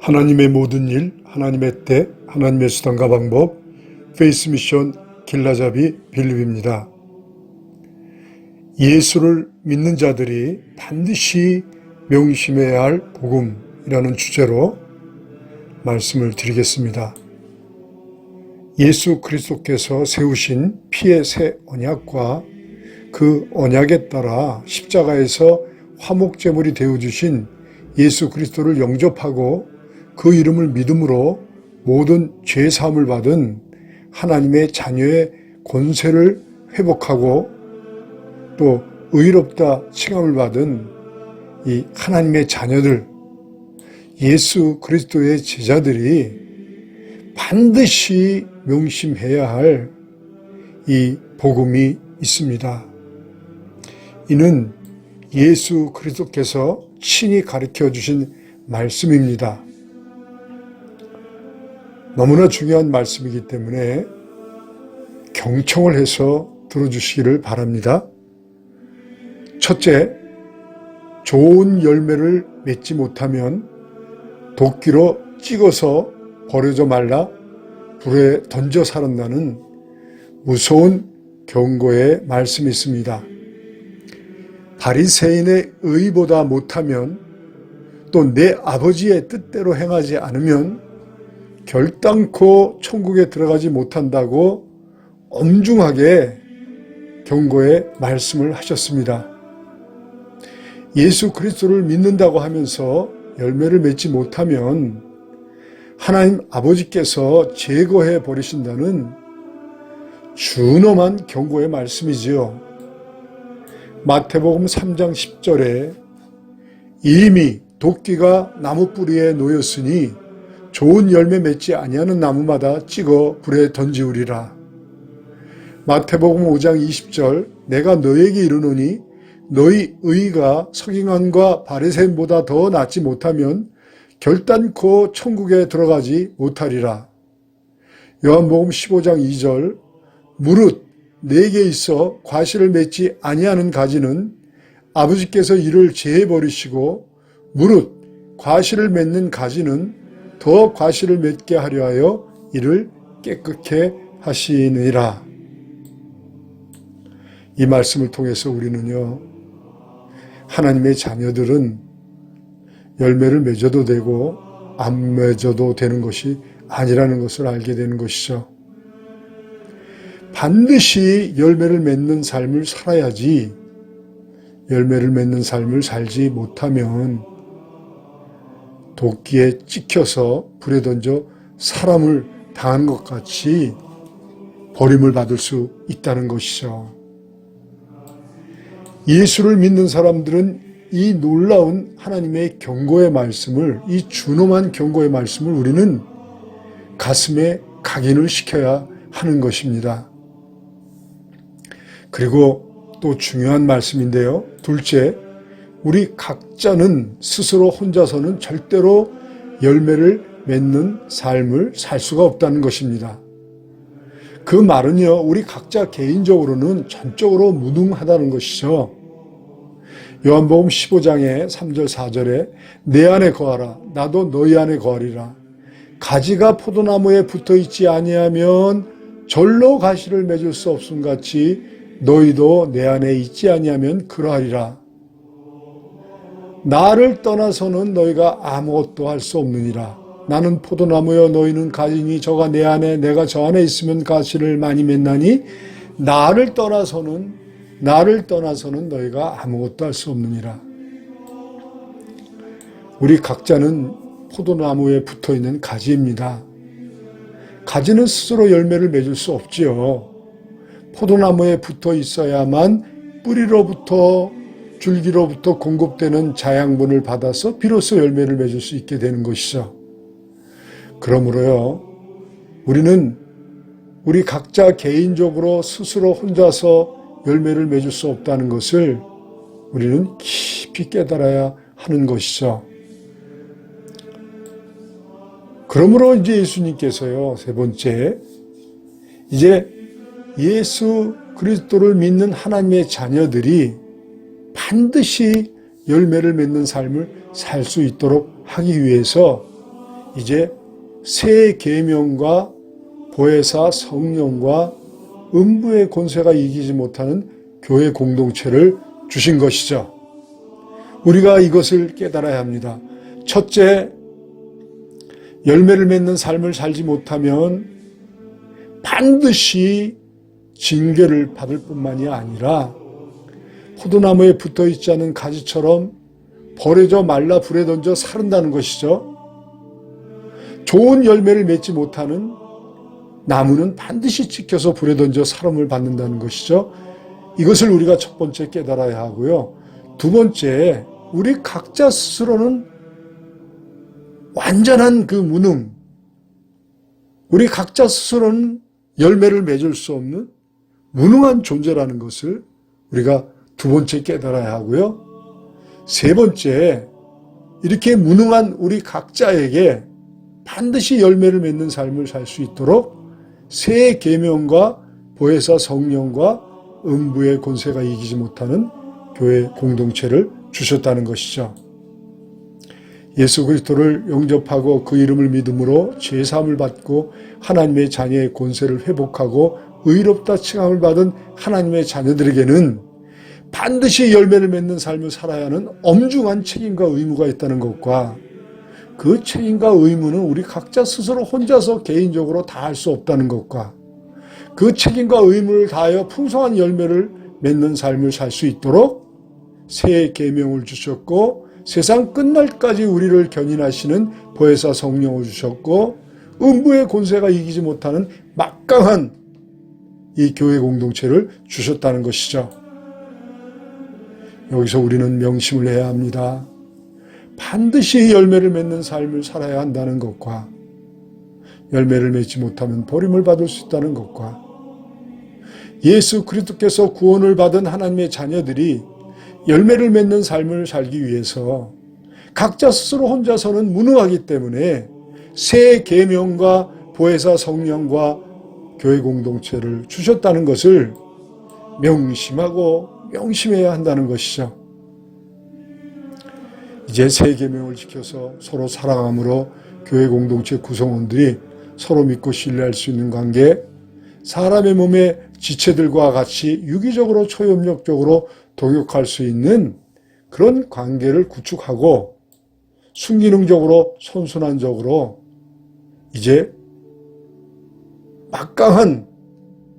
하나님의 모든 일, 하나님의 때, 하나님의 수단과 방법, 페이스 미션 길라잡이 빌립입니다. 예수를 믿는 자들이 반드시 명심해야 할 복음이라는 주제로 말씀을 드리겠습니다. 예수 그리스도께서 세우신 피의 새 언약과 그 언약에 따라 십자가에서 화목제물이 되어주신 예수 그리스도를 영접하고 그 이름을 믿음으로 모든 죄사함을 받은 하나님의 자녀의 권세를 회복하고 또 의롭다 칭함을 받은 이 하나님의 자녀들, 예수 그리스도의 제자들이 반드시 명심해야 할 이 복음이 있습니다. 이는 예수 그리스도께서 친히 가르쳐 주신 말씀입니다. 너무나 중요한 말씀이기 때문에 경청을 해서 들어주시기를 바랍니다. 첫째, 좋은 열매를 맺지 못하면 도끼로 찍어서 버려져 말라 불에 던져 살았다는 무서운 경고의 말씀이 있습니다. 바리새인의 의보다 못하면 또 내 아버지의 뜻대로 행하지 않으면 결단코 천국에 들어가지 못한다고 엄중하게 경고의 말씀을 하셨습니다. 예수 그리스도를 믿는다고 하면서 열매를 맺지 못하면 하나님 아버지께서 제거해 버리신다는 준엄한 경고의 말씀이지요. 마태복음 3장 10절에 이미 도끼가 나무 뿌리에 놓였으니 좋은 열매 맺지 아니하는 나무마다 찍어 불에 던지우리라. 마태복음 5장 20절 내가 너에게 이르노니 너희 의가 서기관과 바리새인보다 더 낫지 못하면 결단코 천국에 들어가지 못하리라. 요한복음 15장 2절 무릇 내게 있어 과실을 맺지 아니하는 가지는 아버지께서 이를 제해 버리시고 무릇 과실을 맺는 가지는 더 과실을 맺게 하려 하여 이를 깨끗게 하시느니라. 이 말씀을 통해서 우리는요, 하나님의 자녀들은 열매를 맺어도 되고 안 맺어도 되는 것이 아니라는 것을 알게 되는 것이죠. 반드시 열매를 맺는 삶을 살아야지 열매를 맺는 삶을 살지 못하면 도끼에 찍혀서 불에 던져 사람을 당한 것 같이 버림을 받을 수 있다는 것이죠. 예수를 믿는 사람들은 이 놀라운 하나님의 경고의 말씀을, 이 준엄한 경고의 말씀을 우리는 가슴에 각인을 시켜야 하는 것입니다. 그리고 또 중요한 말씀인데요. 둘째, 우리 각자는 스스로 혼자서는 절대로 열매를 맺는 삶을 살 수가 없다는 것입니다. 그 말은요, 우리 각자 개인적으로는 전적으로 무능하다는 것이죠. 요한복음 15장의 3절 4절에 내 안에 거하라 나도 너희 안에 거하리라. 가지가 포도나무에 붙어있지 아니하면 절로 가시를 맺을 수 없음 같이 너희도 내 안에 있지 아니하면 그러하리라. 나를 떠나서는 너희가 아무것도 할 수 없느니라. 나는 포도나무여 너희는 가지니 저가 내 안에 내가 저 안에 있으면 가시를 많이 맺나니 나를 떠나서는 너희가 아무것도 할 수 없느니라. 우리 각자는 포도나무에 붙어있는 가지입니다. 가지는 스스로 열매를 맺을 수 없지요. 포도나무에 붙어 있어야만 뿌리로부터 줄기로부터 공급되는 자양분을 받아서 비로소 열매를 맺을 수 있게 되는 것이죠. 그러므로요, 우리는 우리 각자 개인적으로 스스로 혼자서 열매를 맺을 수 없다는 것을 우리는 깊이 깨달아야 하는 것이죠. 그러므로 이제 예수님께서요, 세 번째, 이제 예수 그리스도를 믿는 하나님의 자녀들이 반드시 열매를 맺는 삶을 살 수 있도록 하기 위해서 이제 새 계명과 보혜사 성령과 음부의 권세가 이기지 못하는 교회 공동체를 주신 것이죠. 우리가 이것을 깨달아야 합니다. 첫째, 열매를 맺는 삶을 살지 못하면 반드시 징계를 받을 뿐만이 아니라 포도나무에 붙어있지 않은 가지처럼 버려져 말라 불에 던져 사른다는 것이죠. 좋은 열매를 맺지 못하는 나무는 반드시 찍혀서 불에 던져 사름을 받는다는 것이죠. 이것을 우리가 첫 번째 깨달아야 하고요. 두 번째, 우리 각자 스스로는 완전한 그 무능, 우리 각자 스스로는 열매를 맺을 수 없는 무능한 존재라는 것을 우리가 두 번째 깨달아야 하고요. 세 번째, 이렇게 무능한 우리 각자에게 반드시 열매를 맺는 삶을 살 수 있도록 새 계명과 보혜사 성령과 음부의 권세가 이기지 못하는 교회 공동체를 주셨다는 것이죠. 예수 그리스도를 영접하고 그 이름을 믿음으로 죄사함을 받고 하나님의 자녀의 권세를 회복하고 의롭다 칭함을 받은 하나님의 자녀들에게는 반드시 열매를 맺는 삶을 살아야 하는 엄중한 책임과 의무가 있다는 것과 그 책임과 의무는 우리 각자 스스로 혼자서 개인적으로 다 할 수 없다는 것과 그 책임과 의무를 다하여 풍성한 열매를 맺는 삶을 살 수 있도록 새 계명을 주셨고 세상 끝날까지 우리를 견인하시는 보혜사 성령을 주셨고 음부의 권세가 이기지 못하는 막강한 이 교회 공동체를 주셨다는 것이죠. 여기서 우리는 명심을 해야 합니다. 반드시 열매를 맺는 삶을 살아야 한다는 것과 열매를 맺지 못하면 버림을 받을 수 있다는 것과 예수 그리스도께서 구원을 받은 하나님의 자녀들이 열매를 맺는 삶을 살기 위해서 각자 스스로 혼자서는 무능하기 때문에 새 계명과 보혜사 성령과 교회 공동체를 주셨다는 것을 명심하고 명심해야 한다는 것이죠. 이제 새 계명을 지켜서 서로 사랑함으로 교회 공동체 구성원들이 서로 믿고 신뢰할 수 있는 관계, 사람의 몸의 지체들과 같이 유기적으로 초협력적으로 동역할 수 있는 그런 관계를 구축하고 순기능적으로 선순환적으로 이제 막강한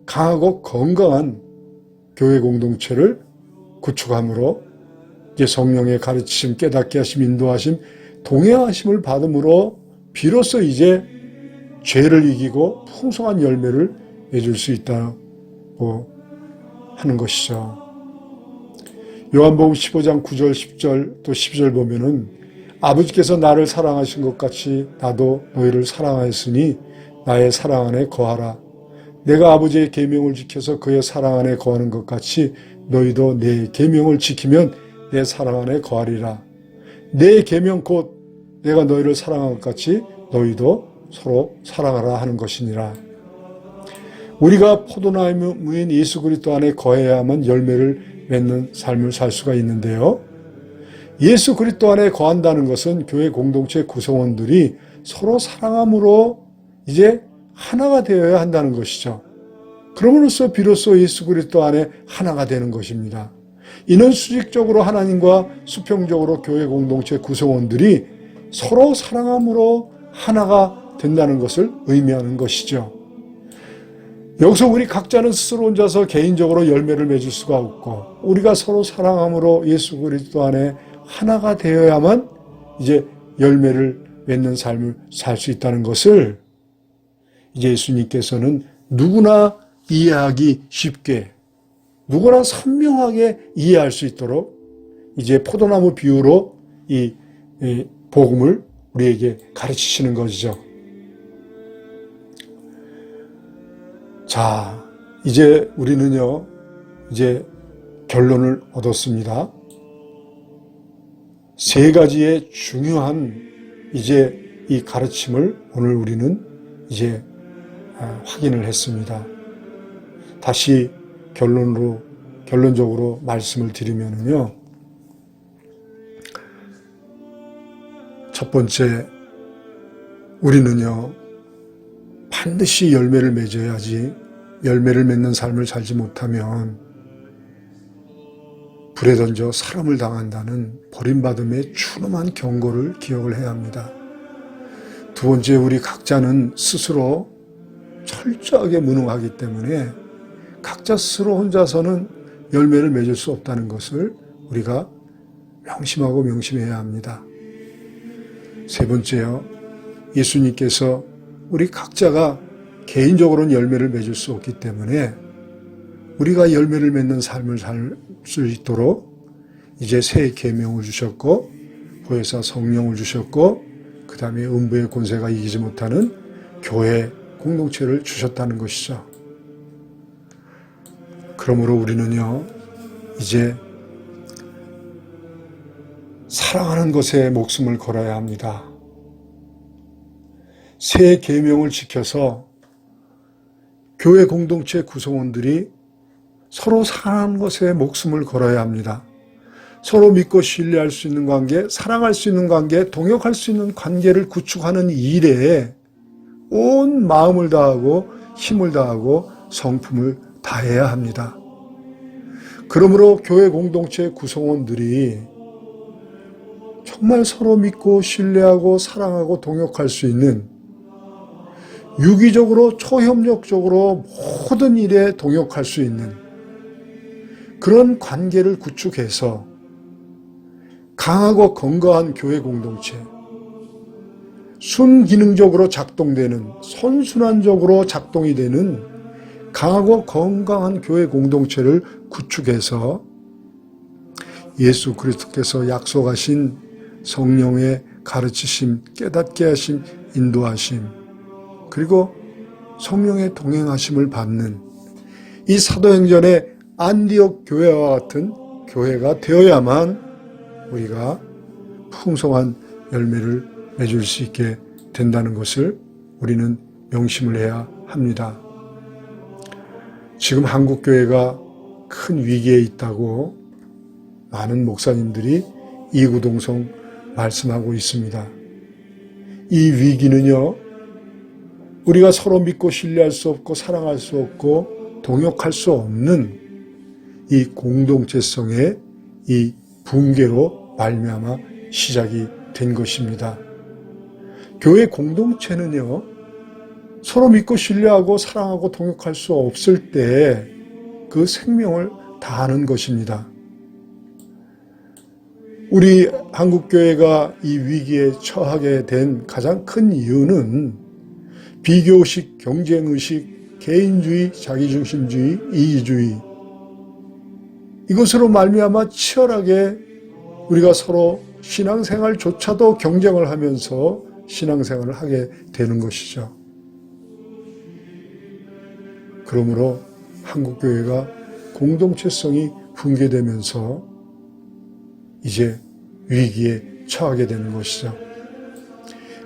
강하고 건강한 교회 공동체를 구축함으로 이제 성령의 가르치심, 깨닫게 하심, 인도하심, 동행하심을 받음으로 비로소 이제 죄를 이기고 풍성한 열매를 맺을 수 있다고 하는 것이죠. 요한복음 15장 9절, 10절 또 12절 보면은 아버지께서 나를 사랑하신 것 같이 나도 너희를 사랑하였으니 나의 사랑 안에 거하라. 내가 아버지의 계명을 지켜서 그의 사랑 안에 거하는 것 같이 너희도 내 계명을 지키면 내 사랑 안에 거하리라. 내 계명 곧 내가 너희를 사랑한 것 같이 너희도 서로 사랑하라 하는 것이니라. 우리가 포도나무인 예수 그리스도 안에 거해야만 열매를 맺는 삶을 살 수가 있는데요. 예수 그리스도 안에 거한다는 것은 교회 공동체 구성원들이 서로 사랑함으로 이제 하나가 되어야 한다는 것이죠. 그럼으로써 비로소 예수 그리스도 안에 하나가 되는 것입니다. 이는 수직적으로 하나님과 수평적으로 교회 공동체 구성원들이 서로 사랑함으로 하나가 된다는 것을 의미하는 것이죠. 여기서 우리 각자는 스스로 혼자서 개인적으로 열매를 맺을 수가 없고 우리가 서로 사랑함으로 예수 그리스도 안에 하나가 되어야만 이제 열매를 맺는 삶을 살 수 있다는 것을 이제 예수님께서는 누구나 이해하기 쉽게 누구나 선명하게 이해할 수 있도록 이제 포도나무 비유로 이 복음을 우리에게 가르치시는 것이죠. 자, 이제 우리는요, 이제 결론을 얻었습니다. 세 가지의 중요한 이제 이 가르침을 오늘 우리는 이제 확인을 했습니다. 다시 결론적으로 말씀을 드리면요. 첫 번째, 우리는요, 반드시 열매를 맺어야지 열매를 맺는 삶을 살지 못하면 불에 던져 사람을 당한다는 버림받음의 추노한 경고를 기억을 해야 합니다. 두 번째, 우리 각자는 스스로 철저하게 무능하기 때문에 각자 스스로 혼자서는 열매를 맺을 수 없다는 것을 우리가 명심하고 명심해야 합니다. 세 번째요, 예수님께서 우리 각자가 개인적으로는 열매를 맺을 수 없기 때문에 우리가 열매를 맺는 삶을 살 수 있도록 이제 새 계명을 주셨고 보혜사 성령을 주셨고 그 다음에 음부의 권세가 이기지 못하는 교회 공동체를 주셨다는 것이죠. 그러므로 우리는요, 이제 사랑하는 것에 목숨을 걸어야 합니다. 새 계명을 지켜서 교회 공동체 구성원들이 서로 사랑하는 것에 목숨을 걸어야 합니다. 서로 믿고 신뢰할 수 있는 관계, 사랑할 수 있는 관계, 동역할 수 있는 관계를 구축하는 일에 온 마음을 다하고 힘을 다하고 성품을 다해야 합니다. 그러므로 교회 공동체 구성원들이 정말 서로 믿고 신뢰하고 사랑하고 동역할 수 있는, 유기적으로 초협력적으로 모든 일에 동역할 수 있는 그런 관계를 구축해서 강하고 건강한 교회 공동체, 순기능적으로 작동되는, 선순환적으로 작동이 되는 강하고 건강한 교회 공동체를 구축해서 예수 그리스도께서 약속하신 성령의 가르치심, 깨닫게 하심, 인도하심, 그리고 성령의 동행하심을 받는 이 사도행전의 안디옥 교회와 같은 교회가 되어야만 우리가 풍성한 열매를 맺을 수 있게 된다는 것을 우리는 명심을 해야 합니다. 지금 한국교회가 큰 위기에 있다고 많은 목사님들이 이구동성 말씀하고 있습니다. 이 위기는요, 우리가 서로 믿고 신뢰할 수 없고 사랑할 수 없고 동역할 수 없는 이 공동체성의 이 붕괴로 말미암아 시작이 된 것입니다. 교회 공동체는요, 서로 믿고 신뢰하고 사랑하고 동역할 수 없을 때 그 생명을 다하는 것입니다. 우리 한국교회가 이 위기에 처하게 된 가장 큰 이유는 비교의식, 경쟁의식, 개인주의, 자기중심주의, 이기주의, 이것으로 말미암아 치열하게 우리가 서로 신앙생활조차도 경쟁을 하면서 신앙생활을 하게 되는 것이죠. 그러므로 한국교회가 공동체성이 붕괴되면서 이제 위기에 처하게 되는 것이죠.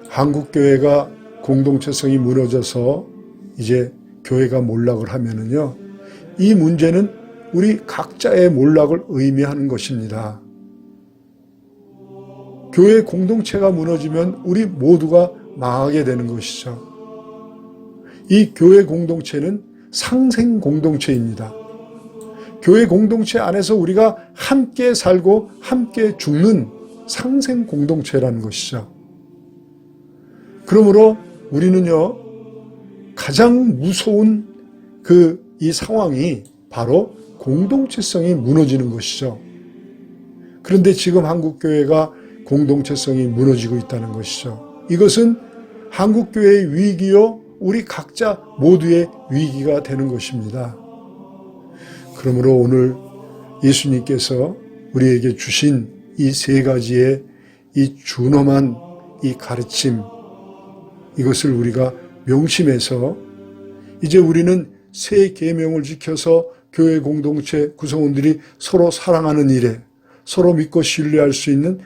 한국교회가 공동체성이 무너져서 이제 교회가 몰락을 하면은요, 이 문제는 우리 각자의 몰락을 의미하는 것입니다. 교회 공동체가 무너지면 우리 모두가 망하게 되는 것이죠. 이 교회 공동체는 상생 공동체입니다. 교회 공동체 안에서 우리가 함께 살고 함께 죽는 상생 공동체라는 것이죠. 그러므로 우리는요, 가장 무서운 이 상황이 바로 공동체성이 무너지는 것이죠. 그런데 지금 한국교회가 공동체성이 무너지고 있다는 것이죠. 이것은 한국교회의 위기요, 우리 각자 모두의 위기가 되는 것입니다. 그러므로 오늘 예수님께서 우리에게 주신 이 세 가지의 이 준엄한 이 가르침, 이것을 우리가 명심해서 이제 우리는 새 계명을 지켜서 교회 공동체 구성원들이 서로 사랑하는 일에, 서로 믿고 신뢰할 수 있는,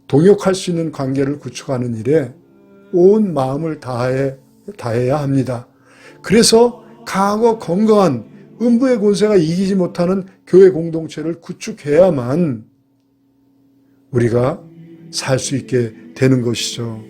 동역할 수 있는 관계를 구축하는 일에 온 마음을 다해야 합니다. 그래서 강하고 건강한 음부의 권세가 이기지 못하는 교회 공동체를 구축해야만 우리가 살 수 있게 되는 것이죠.